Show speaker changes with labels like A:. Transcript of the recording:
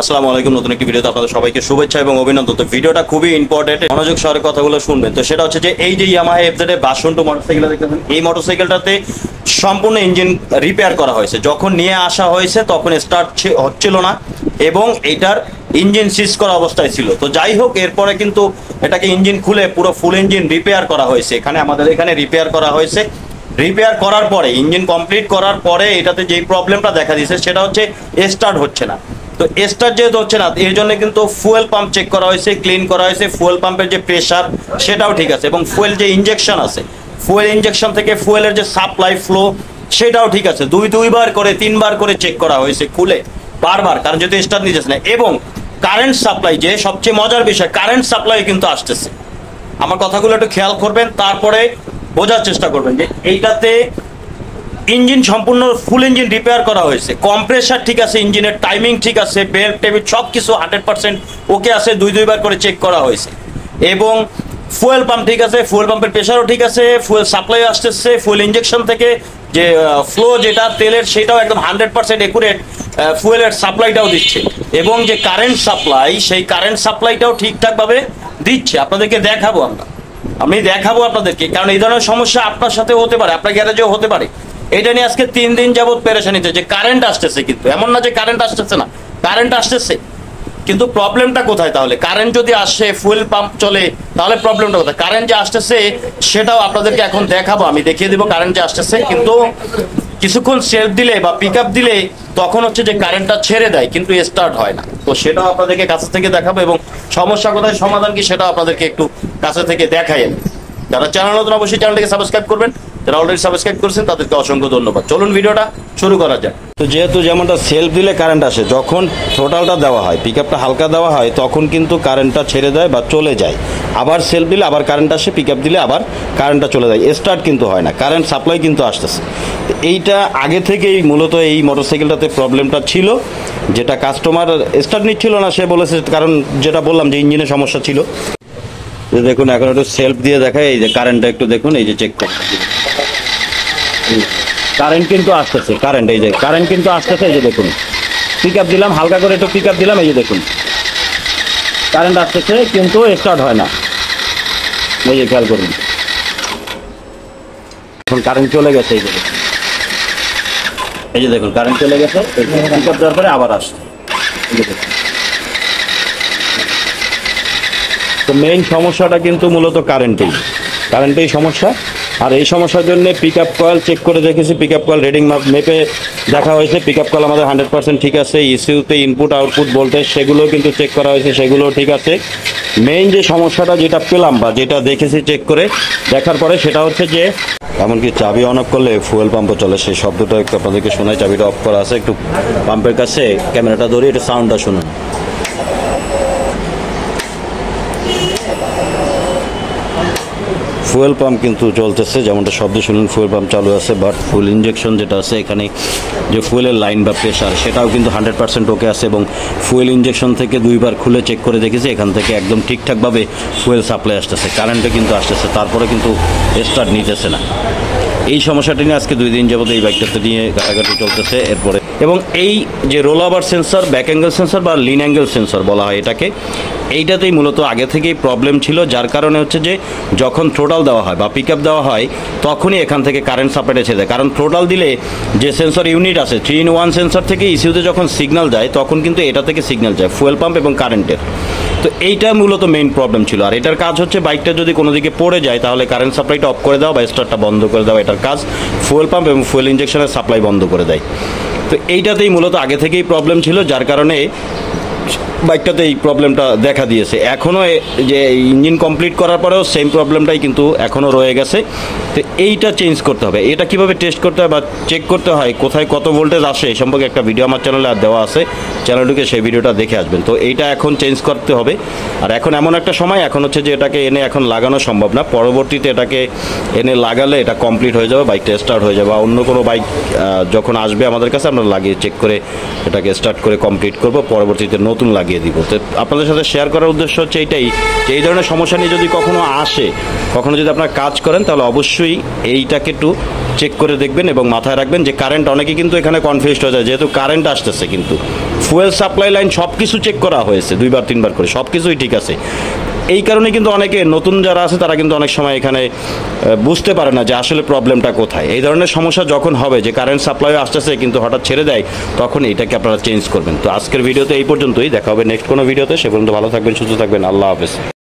A: আসসালামু আলাইকুম। নতুন একটি ভিডিওতে আপনাদের সবাইকে শুভেচ্ছা এবং অভিনন্দন। তো ভিডিওটা খুবই ইম্পর্টেন্ট, মনোযোগ সহকারে কথাগুলো শুনবেন। তো সেটা হচ্ছে যে এই যে ইয়ামাহা এফজেড ভার্সন 2 মোটরসাইকেল দেখতেছেন, এই মোটরসাইকেলটাতে সম্পূর্ণ ইঞ্জিন রিপেয়ার করা হয়েছে। যখন নিয়ে আসা হয়েছে তখন স্টার্ট হচ্ছিল না এবং এটার ইঞ্জিন সিজ করা অবস্থায় ছিল। তো যাই হোক, এরপরে কিন্তু এটাকে ইঞ্জিন খুলে পুরো ফুল ইঞ্জিন রিপেয়ার করা হয়েছে। আমাদের এখানে রিপেয়ার করা হয়েছে। রিপেয়ার করার পরে ইঞ্জিন কমপ্লিট করার পরে এটাতে যেই প্রবলেমটা দেখা দিয়েছে সেটা হচ্ছে স্টার্ট হচ্ছে না। তো স্টার্ট যেহেতু হচ্ছে না, এর জন্য কিন্তু ফুয়েল পাম্প চেক করা হয়েছে, ক্লিন করা হয়েছে। ফুয়েল পাম্পের যে প্রেশার সেটাও ঠিক আছে এবং ফুয়েল যে ইনজেকশন আছে, ফুয়েল ইনজেকশন থেকে ফুয়েলের যে সাপ্লাই ফ্লো সেটাও ঠিক আছে। দুইবার করে 3বার করে চেক করা হয়েছে খুলে বারবার, কারণ যেহেতু স্টার্ট নিতেছে না। এবং কারেন্ট সাপ্লাই, যে সবচেয়ে মজার বিষয়, কারেন্ট সাপ্লাই কিন্তু আসতেছে। আমার কথাগুলো একটু খেয়াল করবেন, তারপরে বোঝার চেষ্টা করবেন যে এইটাতে ইঞ্জিন সম্পূর্ণ ফুল ইঞ্জিন রিপেয়ার করা হয়েছে। কম্প্রেসার ঠিক আছে, ইঞ্জিনের টাইমিং ঠিক আছে, বেল্ট টেবিল সব কিছু 100% ওকে আছে। দুইবার করে চেক করা হয়েছে এবং ফুয়েল পাম্প ঠিক আছে, ফুয়েল পাম্পের প্রেশারও ঠিক আছে, ফুয়েল সাপ্লাই আসতেছে, ফুয়েল ইঞ্জেকশন থেকে যে ফ্লো যেটা তেলের সেটাও একদম 100% একুরেট ফুয়েলের সাপ্লাইটাও দিচ্ছে। এবং যে কারেন্ট সাপ্লাই, সেই কারেন্ট সাপ্লাইটাও ঠিকঠাকভাবে দিচ্ছে। আপনাদেরকে দেখাবো, আমি দেখাবো আপনাদেরকে, কারণ এই ধরনের সমস্যা আপনার সাথে হতে পারে, আপনার গ্যারেজেও হতে পারে। এটা নিয়ে আজকে 3 দিন যাবত পেরেশানিতে, যে কারেন্ট আসতেছে, কিন্তু এমন না যে কারেন্ট আসতেছে না, কারেন্ট আসতেছে, কিন্তু প্রবলেমটা কোথায়? তাহলে কারেন্ট যদি আসে, ফুয়েল পাম্প চলে, তাহলে প্রবলেমটা কোথায়? কারেন্ট যে আসতেছে সেটাও আপনাদেরকে এখন দেখাবো, আমি দেখিয়ে দিব কারেন্ট যে আসতেছে। কিন্তু কিছুক্ষণ সেলফ দিলে বা পিক আপ দিলে তখন হচ্ছে যে কারেন্টটা ছেড়ে দেয়, কিন্তু স্টার্ট হয় না। তো সেটাও আপনাদেরকে কাছে থেকে দেখাবো এবং সমস্যা কোথায়, সমাধান কি, সেটাও আপনাদেরকে একটু কাছে থেকে দেখাই। যারা চ্যানেল নতুন অবশ্যই চ্যানেলটিকে সাবস্ক্রাইব করবেন, যারা অলরেডি সাবস্ক্রাইব করেছেন তাদেরকে অসংখ্য ধন্যবাদ। চলুন ভিডিওটা শুরু করা যায়। তো যেহেতু যেমনটা সেলফ দিলে কারেন্ট আসে, যখন থ্রোটলটা দেওয়া হয়, পিক আপটা হালকা দেওয়া হয়, তখন কিন্তু কারেন্টটা ছেড়ে দেয় বা চলে যায়। আবার সেলফ দিলে আবার কারেন্ট আসে, পিক আপ দিলে আবার কারেন্টটা চলে যায়, স্টার্ট কিন্তু হয় না, কারেন্ট সাপ্লাই কিন্তু আসতেছে। এইটা আগে থেকেই মূলত এই মোটরসাইকেলটাতে প্রবলেমটা ছিল, যেটা কাস্টমার স্টার্ট নিচ্ছিল না, সে বলেছে, কারণ যেটা বললাম যে ইঞ্জিনের সমস্যা ছিল। দেখুন এখন একটু সেলফ দিয়ে দেখায়, এই যে কারেন্টটা একটু দেখুন, এই যে চেক করতে, কারেন্ট কিন্তু আসতেছে, কারেন্ট এই যে কারেন্ট কিন্তু আসতেছে, এই যে দেখুন পিক আপ দিলাম, হালকা করে একটু পিক আপ দিলাম, এই যে দেখুন কারেন্ট আসতেছে, কিন্তু স্টার্ট হয় না। এই যে খেয়াল করুন, এখন কারেন্ট চলে গেছে, এই যে দেখুন কারেন্ট চলে গেছে, পিক আপ দেওয়ার পরে আবার আসছে। তো মেইন সমস্যাটা কিন্তু মূলত কারেন্টেই সমস্যা। আর এই সমস্যার জন্য পিক আপ কয়েল চেক করে দেখেছি, পিক আপ কয়েল রিডিং মেপে দেখা হয়েছে, পিক আপ কয়েল আমাদের 100% ঠিক আছে। ইসিউতে ইনপুট আউটপুট ভোল্টেজ সেগুলো কিন্তু চেক করা হয়েছে, সেগুলো ঠিক আছে। মেইন যে সমস্যাটা যেটা পেলাম বা যেটা দেখেছি চেক করে দেখার পরে, সেটা হচ্ছে যে এমনকি চাবি অন অফ করলে ফুয়েল পাম্পও চলে, সেই শব্দটা একটু আপনাদেরকে শোনায়। চাবিটা অফ করা আছে, একটু পাম্পের কাছে ক্যামেরাটা ধরে একটু সাউন্ডটা শুনুন। ফুয়েল পাম্প কিন্তু চলতেছে, যেমনটা শব্দ শুনুন, ফুয়েল পাম্প চালু আছে। বাট ফুল ইঞ্জেকশন যেটা আছে, এখানে যে ফুয়েলের লাইন বা প্রেশার সেটাও কিন্তু 100% ওকে আছে। এবং ফুয়েল ইঞ্জেকশন থেকে 2বার খুলে চেক করে দেখেছি, এখান থেকে একদম ঠিকঠাকভাবে ফুয়েল সাপ্লাই আসতেছে, কারেন্টও কিন্তু আসতেছে, তারপরে কিন্তু স্টার্ট নিতেছে না। এই সমস্যাটা নিয়ে আজকে 2 দিন যাবত এই বাইকটাতে নিয়ে ঘাটাঘাটি চলতেছে। এরপরে এবং এই যে role over sensor, back angle sensor বা লিন অ্যাঙ্গেল সেন্সর বলা হয় এটাকে, এইটাতেই মূলত আগে থেকেই প্রবলেম ছিল, যার কারণে হচ্ছে যে যখন থ্রোটল দেওয়া হয় বা পিক আপ দেওয়া হয় তখনই এখান থেকে কারেন্ট সাপ্লাইটা ছেড়ে দেয়। কারণ থ্রোটল দিলে যে সেন্সর ইউনিট আছে, 3-in-1 সেন্সর থেকে ইসিউতে যখন সিগন্যাল যায়, তখন কিন্তু এটা থেকে সিগন্যাল যায় ফুয়েল পাম্প এবং কারেন্টের। তো এইটা মূলত মেইন প্রবলেম ছিল। আর এটার কাজ হচ্ছে বাইকটা যদি কোনো দিকে পড়ে যায় তাহলে কারেন্ট সাপ্লাইটা অফ করে দেওয়া বা স্টার্টটা বন্ধ করে দেওয়া, এটার কাজ ফুয়েল পাম্প এবং ফুয়েল ইঞ্জেকশনের সাপ্লাই বন্ধ করে দেয়। তো এইটাতেই মূলত আগে থেকেই প্রবলেম ছিল, যার কারণে বাইকটাতে এই প্রবলেমটা দেখা দিয়েছে। এখনও যে ইঞ্জিন কমপ্লিট করার পরেও সেম প্রবলেমটাই কিন্তু এখনও রয়ে গেছে। তো এইটা চেঞ্জ করতে হবে। এটা কিভাবে টেস্ট করতে হয় বা চেক করতে হয়, কোথায় কত ভোল্টেজ আসে, এই সম্পর্কে একটা ভিডিও আমার চ্যানেলে আর দেওয়া আছে, চ্যানেলটিকে সেই ভিডিওটা দেখে আসবেন। তো এইটা এখন চেঞ্জ করতে হবে। আর এখন এমন একটা সময় এখন হচ্ছে যে এটাকে এনে এখন লাগানো সম্ভব না, পরবর্তীতে এটাকে এনে লাগালে এটা কমপ্লিট হয়ে যাবে, বাইকটা স্টার্ট হয়ে যাবে। বা অন্য কোনো বাইক যখন আসবে আমাদের কাছে, আমরা লাগিয়ে চেক করে এটাকে স্টার্ট করে কমপ্লিট করব, পরবর্তীতে নতুন লাগিয়ে দিব। তো আপনাদের সাথে শেয়ার করার উদ্দেশ্য হচ্ছে এইটাই, যে এই ধরনের সমস্যা নিয়ে যদি কখনো আসে, কখনো যদি আপনারা কাজ করেন, তাহলে অবশ্যই এইটাকে একটু চেক করে দেখবেন এবং মাথায় রাখবেন যে কারেন্ট, অনেকে কিন্তু এখানে কনফিউজড হয়ে যায়, যেহেতু কারেন্ট আসতেছে কিন্তু ফুয়েল সাপ্লাই লাইন সব কিছু চেক করা হয়েছে 2বার 3বার করে, সব কিছুই ঠিক আছে। এই কারণে কিন্তু অনেকে নতুন যারা আছে তারা কিন্তু অনেক সময় এখানে বুঝতে পারে না যে আসলে প্রবলেমটা কোথায়। এই ধরনের সমস্যা যখন হবে যে কারেন্ট সাপ্লাই আসতেছে কিন্তু হঠাৎ ছেড়ে দেয়, তখন এটাকে আপনারা চেঞ্জ করবেন। তো আজকের ভিডিওতে এই পর্যন্তই, দেখা হবে নেক্সট কোনো ভিডিওতে। সে পর্যন্ত ভালো থাকবেন, সুস্থ থাকবেন, আল্লাহ হাফেজ।